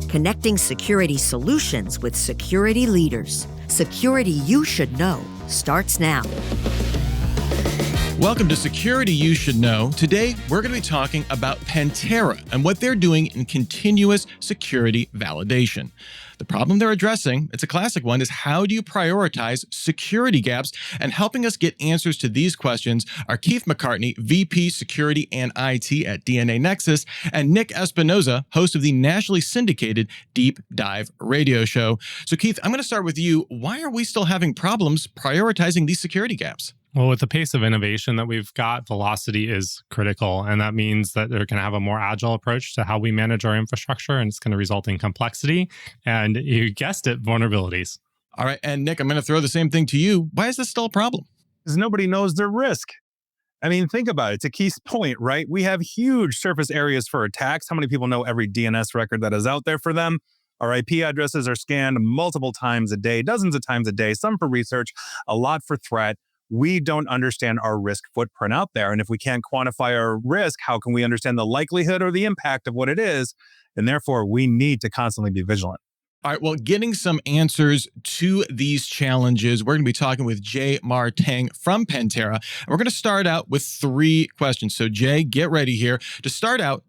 connecting security solutions with security leaders. Security you should know starts now. Welcome to Security You Should Know. Today, we're going to be talking about Pentera and what they're doing in continuous security validation. The problem they're addressing, it's a classic one, is how do you prioritize security gaps? And helping us get answers to these questions are Keith McCartney, VP Security and IT at DNA Nexus, and Nick Espinoza, host of the nationally syndicated Deep Dive radio show. So Keith, I'm going to start with you. Why are we still having problems prioritizing these security gaps? Well, with the pace of innovation that we've got, velocity is critical. And that means that they're going to have a more agile approach to how we manage our infrastructure, and it's going to result in complexity. And you guessed it, vulnerabilities. All right. And Nick, I'm going to throw the same thing to you. Why is this still a problem? Because nobody knows their risk. I mean, think about it. It's a key point, right? We have huge surface areas for attacks. How many people know every DNS record that is out there for them? Our IP addresses are scanned multiple times a day, dozens of times a day, some for research, a lot for threat. We don't understand our risk footprint out there. And if we can't quantify our risk, how can we understand the likelihood or the impact of what it is? And therefore, we need to constantly be vigilant. All right, well, getting some answers to these challenges, we're going to be talking with Jay Martang from Pentera. And we're going to start out with 3 questions. So Jay, get ready here. To start out,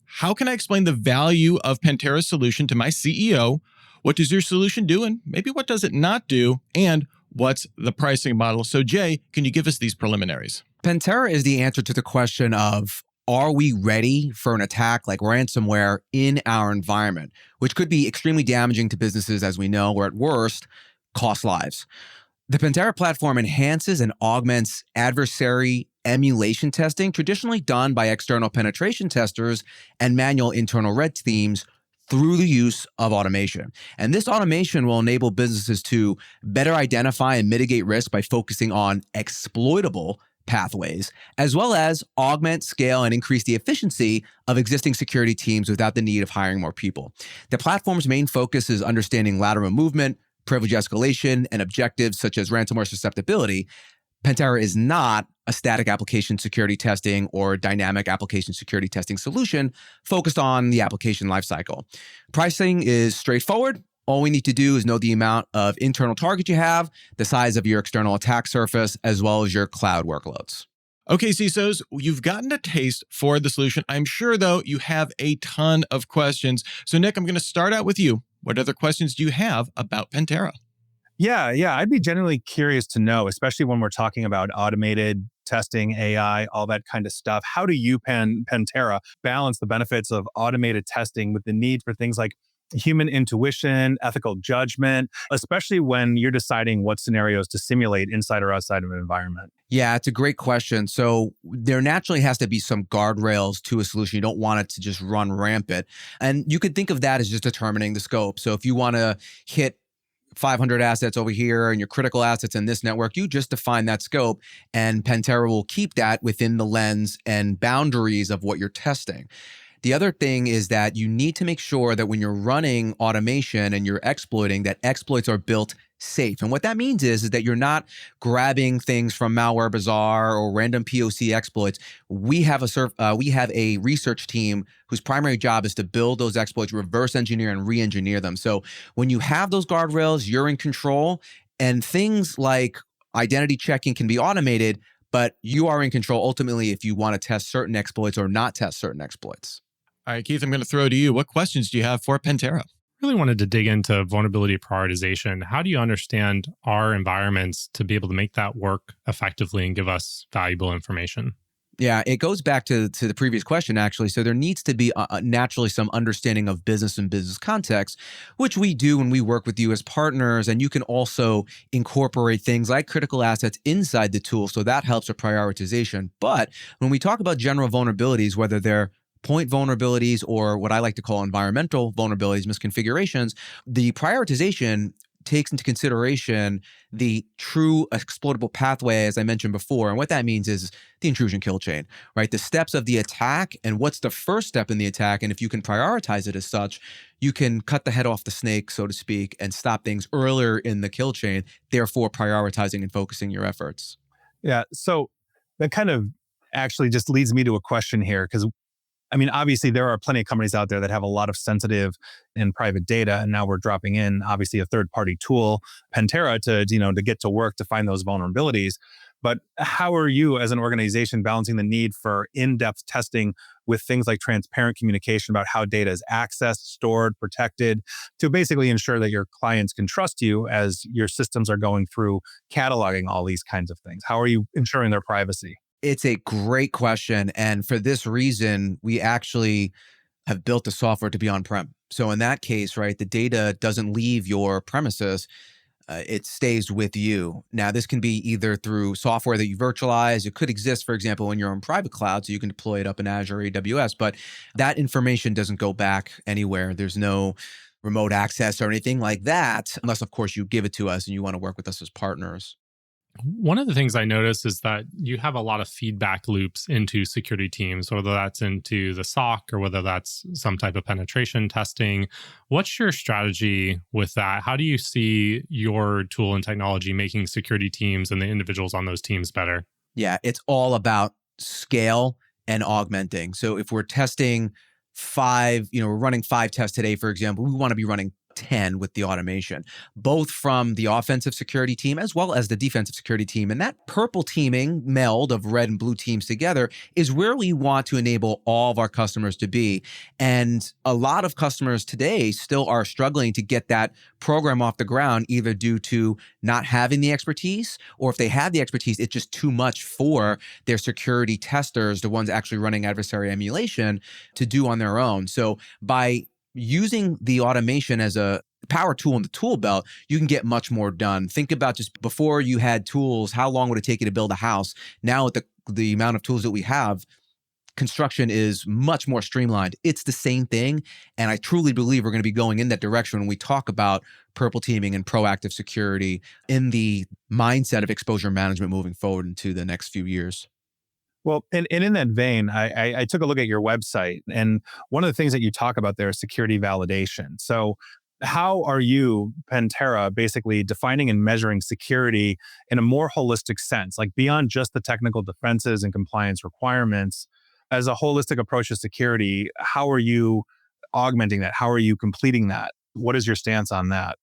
how can I explain the value of Pentera's solution to my CEO? What does your solution do? And maybe what does it not do? And what's the pricing model? So Jay, can you give us these preliminaries? Pentera is the answer to the question of, are we ready for an attack like ransomware in our environment, which could be extremely damaging to businesses, as we know, or at worst, cost lives. The Pentera platform enhances and augments adversary emulation testing, traditionally done by external penetration testers and manual internal red teams, through the use of automation. And this automation will enable businesses to better identify and mitigate risk by focusing on exploitable pathways, as well as augment, scale, and increase the efficiency of existing security teams without the need of hiring more people. The platform's main focus is understanding lateral movement, privilege escalation, and objectives such as ransomware susceptibility. Pentera is not a static application security testing or dynamic application security testing solution focused on the application lifecycle. Pricing is straightforward. All we need to do is know the amount of internal target you have, the size of your external attack surface, as well as your cloud workloads. Okay, CISOs, you've gotten a taste for the solution. I'm sure, though, you have a ton of questions. So Nick, I'm going to start out with you. What other questions do you have about Pentera? Yeah. I'd be genuinely curious to know, especially when we're talking about automated testing, AI, all that kind of stuff. How do you, Pentera, balance the benefits of automated testing with the need for things like human intuition, ethical judgment, especially when you're deciding what scenarios to simulate inside or outside of an environment? Yeah, it's a great question. So there naturally has to be some guardrails to a solution. You don't want it to just run rampant. And you could think of that as just determining the scope. So if you want to hit 500 assets over here and your critical assets in this network, you just define that scope, and Pentera will keep that within the lens and boundaries of what you're testing. The other thing is that you need to make sure that when you're running automation and you're exploiting, that exploits are built safe. And what that means is that you're not grabbing things from Malware Bazaar or random POC exploits. We have a research team whose primary job is to build those exploits, reverse engineer and re-engineer them. So when you have those guardrails, you're in control, and things like identity checking can be automated, but you are in control ultimately if you want to test certain exploits or not test certain exploits. All right, Keith, I'm going to throw to you. What questions do you have for Pentera? Really wanted to dig into vulnerability prioritization. How do you understand our environments to be able to make that work effectively and give us valuable information? Yeah, it goes back to the previous question, actually. So there needs to be naturally some understanding of business and business context, which we do when we work with you as partners. And you can also incorporate things like critical assets inside the tool. So that helps with prioritization. But when we talk about general vulnerabilities, whether they're point vulnerabilities or what I like to call environmental vulnerabilities, misconfigurations, the prioritization takes into consideration the true exploitable pathway, as I mentioned before. And what that means is the intrusion kill chain, right? The steps of the attack and what's the first step in the attack. And if you can prioritize it as such, you can cut the head off the snake, so to speak, and stop things earlier in the kill chain, therefore prioritizing and focusing your efforts. Yeah. So that kind of actually just leads me to a question here, because I mean, obviously, there are plenty of companies out there that have a lot of sensitive and private data. And now we're dropping in, obviously, a third-party tool, Pentera, to get to work to find those vulnerabilities. But how are you as an organization balancing the need for in-depth testing with things like transparent communication about how data is accessed, stored, protected, to basically ensure that your clients can trust you as your systems are going through cataloging all these kinds of things? How are you ensuring their privacy? It's a great question. And for this reason, we actually have built the software to be on-prem. So in that case, right, the data doesn't leave your premises. It stays with you. Now, this can be either through software that you virtualize. It could exist, for example, when you're on private cloud, so you can deploy it up in Azure or AWS, but that information doesn't go back anywhere. There's no remote access or anything like that, unless, of course, you give it to us and you want to work with us as partners. One of the things I noticed is that you have a lot of feedback loops into security teams, whether that's into the SOC or whether that's some type of penetration testing. What's your strategy with that? How do you see your tool and technology making security teams and the individuals on those teams better? Yeah, it's all about scale and augmenting. So if we're testing we're running 5 tests today, for example, we want to be running 10 with the automation, both from the offensive security team as well as the defensive security team. And that purple teaming meld of red and blue teams together is where we want to enable all of our customers to be. And a lot of customers today still are struggling to get that program off the ground, either due to not having the expertise, or if they have the expertise, it's just too much for their security testers, the ones actually running adversary emulation, to do on their own. So by using the automation as a power tool in the tool belt, you can get much more done. Think about just before you had tools, how long would it take you to build a house? Now with the amount of tools that we have, construction is much more streamlined. It's the same thing. And I truly believe we're going to be going in that direction when we talk about purple teaming and proactive security in the mindset of exposure management moving forward into the next few years. Well, and in that vein, I took a look at your website, and one of the things that you talk about there is security validation. So how are you, Pentera, basically defining and measuring security in a more holistic sense, like beyond just the technical defenses and compliance requirements? As a holistic approach to security, how are you augmenting that? How are you completing that? What is your stance on that?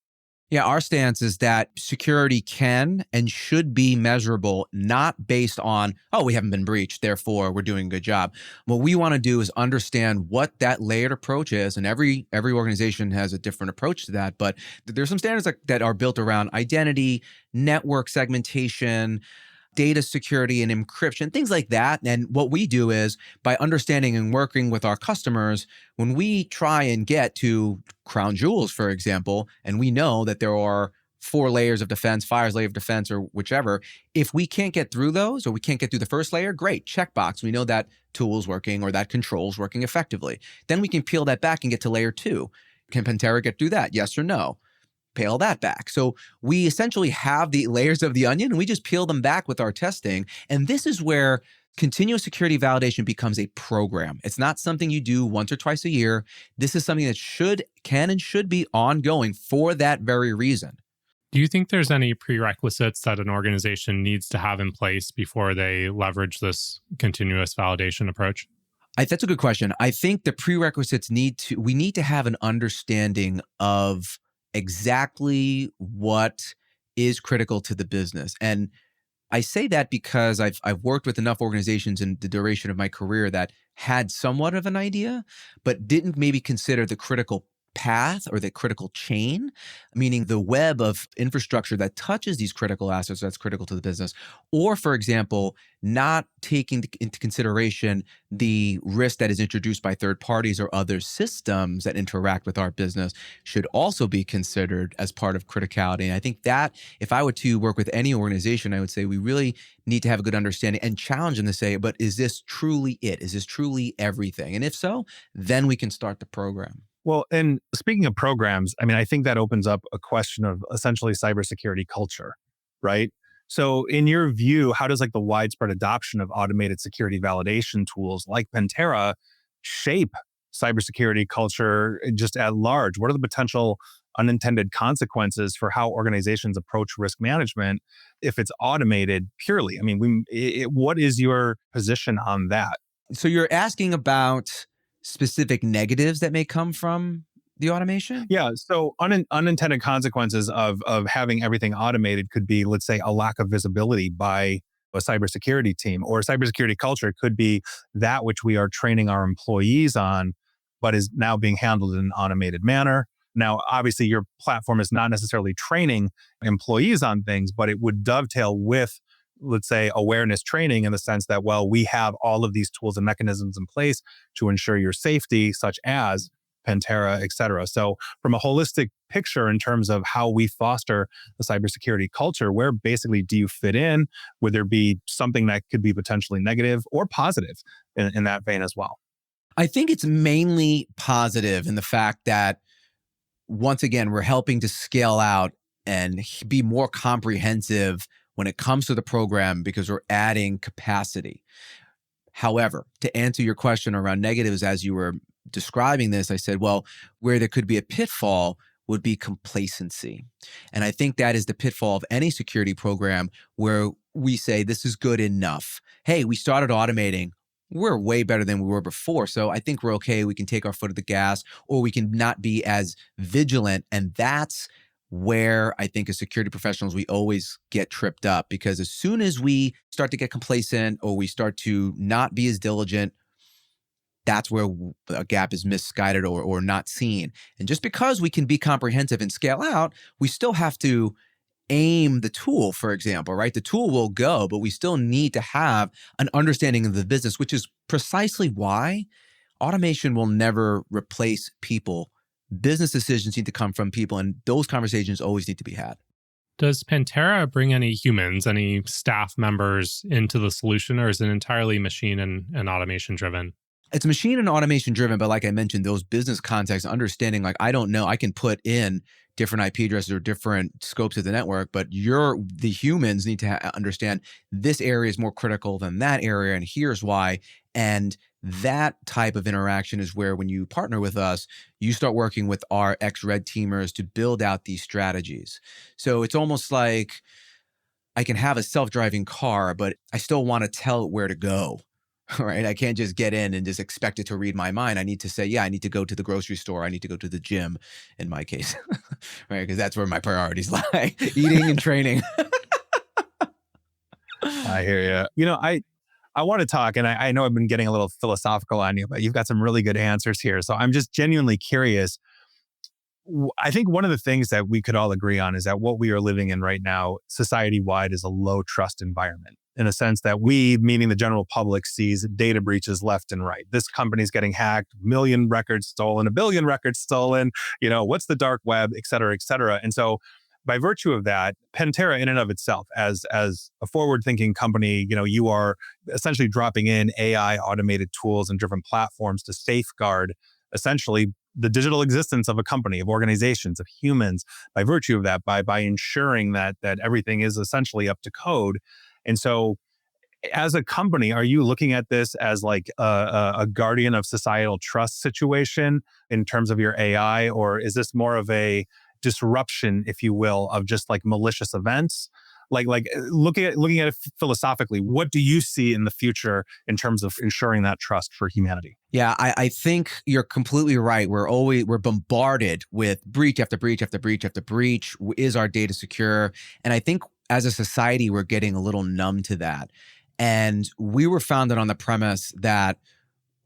Yeah, our stance is that security can and should be measurable, not based on, oh, we haven't been breached, therefore we're doing a good job. What we want to do is understand what that layered approach is, and every organization has a different approach to that, but there's some standards that are built around identity, network segmentation, data security and encryption, things like that. And what we do is, by understanding and working with our customers, when we try and get to crown jewels, for example, and we know that there are 4 layers of defense, 5 layers of defense, or whichever, if we can't get through those, or we can't get through the first layer, great, checkbox. We know that tool is working or that control is working effectively. Then we can peel that back and get to layer 2. Can Pentera get through that? Yes or no? Peel that back. So we essentially have the layers of the onion and we just peel them back with our testing. And this is where continuous security validation becomes a program. It's not something you do once or twice a year. This is something that can and should be ongoing for that very reason. Do you think there's any prerequisites that an organization needs to have in place before they leverage this continuous validation approach? That's a good question. I think the prerequisites we need to have an understanding of exactly what is critical to the business. And I say that because I've worked with enough organizations in the duration of my career that had somewhat of an idea, but didn't maybe consider the critical path or the critical chain, meaning the web of infrastructure that touches these critical assets that's critical to the business. Or, for example, not taking into consideration the risk that is introduced by third parties or other systems that interact with our business should also be considered as part of criticality. And I think that if I were to work with any organization, I would say we really need to have a good understanding and challenge them to say, but is this truly it? Is this truly everything? And if so, then we can start the program. Well, and speaking of programs, I mean, I think that opens up a question of essentially cybersecurity culture, right? So in your view, how does like the widespread adoption of automated security validation tools like Pentera shape cybersecurity culture just at large? What are the potential unintended consequences for how organizations approach risk management if it's automated purely? I mean, what is your position on that? So you're asking about specific negatives that may come from the automation? Yeah. So unintended consequences of having everything automated could be, let's say, a lack of visibility by a cybersecurity team, or a cybersecurity culture could be that which we are training our employees on, but is now being handled in an automated manner. Now, obviously, your platform is not necessarily training employees on things, but it would dovetail with, let's say, awareness training in the sense that, well, we have all of these tools and mechanisms in place to ensure your safety, such as Pentera, et cetera. So from a holistic picture in terms of how we foster a cybersecurity culture, where basically do you fit in? Would there be something that could be potentially negative or positive in that vein as well? I think it's mainly positive in the fact that, once again, we're helping to scale out and be more comprehensive when it comes to the program because we're adding capacity. However, to answer your question around negatives, as you were describing this, I said, well, where there could be a pitfall would be complacency. And I think that is the pitfall of any security program where we say, this is good enough. Hey, we started automating. We're way better than we were before. So I think we're okay. We can take our foot off the gas, or we can not be as vigilant. And that's where I think as security professionals, we always get tripped up, because as soon as we start to get complacent or we start to not be as diligent, that's where a gap is misguided or not seen. And just because we can be comprehensive and scale out, we still have to aim the tool, for example, right? The tool will go, but we still need to have an understanding of the business, which is precisely why automation will never replace people. Business decisions need to come from people, and those conversations always need to be had. Does Pentera bring any humans, any staff members into the solution, or is it entirely machine and automation driven? It's machine and automation driven, but like I mentioned, those business contexts, understanding, like, I don't know, I can put in different IP addresses or different scopes of the network, but the humans need to understand this area is more critical than that area, and here's why. And that type of interaction is where, when you partner with us, you start working with our ex-red teamers to build out these strategies. So it's almost like I can have a self-driving car, but I still want to tell it where to go. Right? I can't just get in and just expect it to read my mind. I need to say, yeah, I need to go to the grocery store. I need to go to the gym, in my case, right? Because that's where my priorities lie, eating and training. I hear you. I want to talk, and I know I've been getting a little philosophical on you, but you've got some really good answers here. So I'm just genuinely curious. I think one of the things that we could all agree on is that what we are living in right now, society-wide, is a low trust environment, in a sense that we, meaning the general public, sees data breaches left and right. This company's getting hacked, 1 million records stolen, 1 billion records stolen, what's the dark web, et cetera, et cetera. And so by virtue of that, Pentera in and of itself, as a forward-thinking company, you are essentially dropping in AI automated tools and different platforms to safeguard essentially the digital existence of a company, of organizations, of humans, by virtue of that, by ensuring that everything is essentially up to code. And so as a company, are you looking at this as like a guardian of societal trust situation in terms of your AI, or is this more of a disruption, if you will, of just like malicious events? Like looking at it philosophically, what do you see in the future in terms of ensuring that trust for humanity? Yeah, I think you're completely right. We're bombarded with breach after breach after breach after breach. Is our data secure? And I think as a society, we're getting a little numb to that. And we were founded on the premise that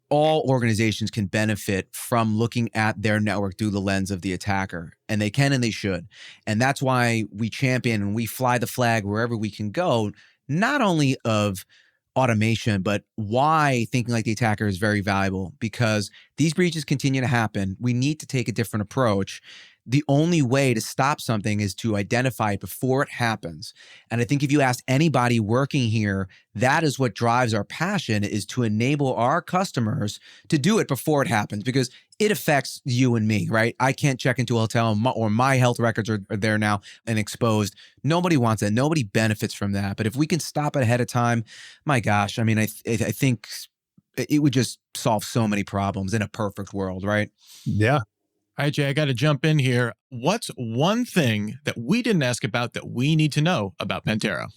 all organizations can benefit from looking at their network through the lens of the attacker. And they can and they should. And that's why we champion and we fly the flag wherever we can go, not only of automation, but why thinking like the attacker is very valuable, because these breaches continue to happen. We need to take a different approach. The only way to stop something is to identify it before it happens. And I think if you ask anybody working here, that is what drives our passion, is to enable our customers to do it before it happens, because it affects you and me, right? I can't check into a hotel or my health records are there now and exposed. Nobody wants that. Nobody benefits from that. But if we can stop it ahead of time, my gosh, I mean, I think it would just solve so many problems in a perfect world, right? Yeah. All right, Jay, I got to jump in here. What's one thing that we didn't ask about that we need to know about Pentera?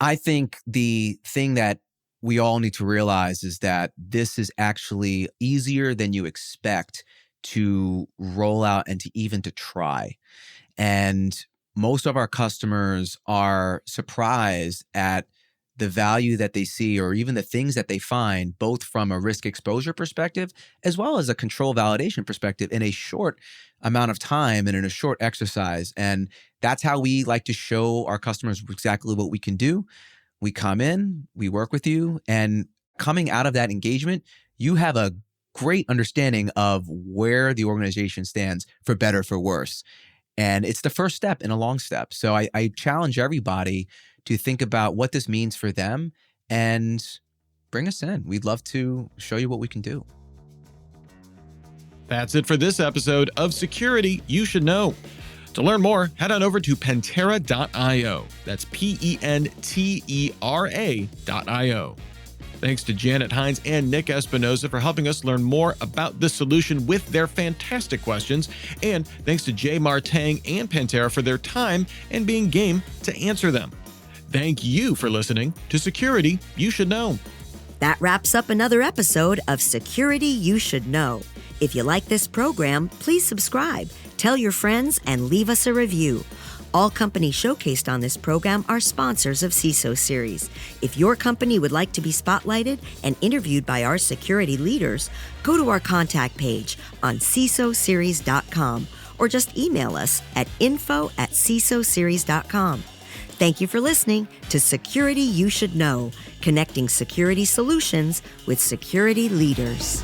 I think the thing that we all need to realize is that this is actually easier than you expect to roll out and to try. And most of our customers are surprised at the value that they see or even the things that they find, both from a risk exposure perspective, as well as a control validation perspective in a short amount of time and in a short exercise. And that's how we like to show our customers exactly what we can do. We come in, we work with you, and coming out of that engagement, you have a great understanding of where the organization stands, for better, for worse. And it's the first step in a long step. So I challenge everybody to think about what this means for them and bring us in. We'd love to show you what we can do. That's it for this episode of Security You Should Know. To learn more, head on over to Pentera.io. That's Pentera.io. Thanks to Janet Hines and Nick Espinosa for helping us learn more about this solution with their fantastic questions. And thanks to Jay Martang and Pentera for their time and being game to answer them. Thank you for listening to Security You Should Know. That wraps up another episode of Security You Should Know. If you like this program, please subscribe, tell your friends, and leave us a review. All companies showcased on this program are sponsors of CISO Series. If your company would like to be spotlighted and interviewed by our security leaders, go to our contact page on CISOseries.com or just email us at info@CISOseries.com. Thank you for listening to Security You Should Know, connecting security solutions with security leaders.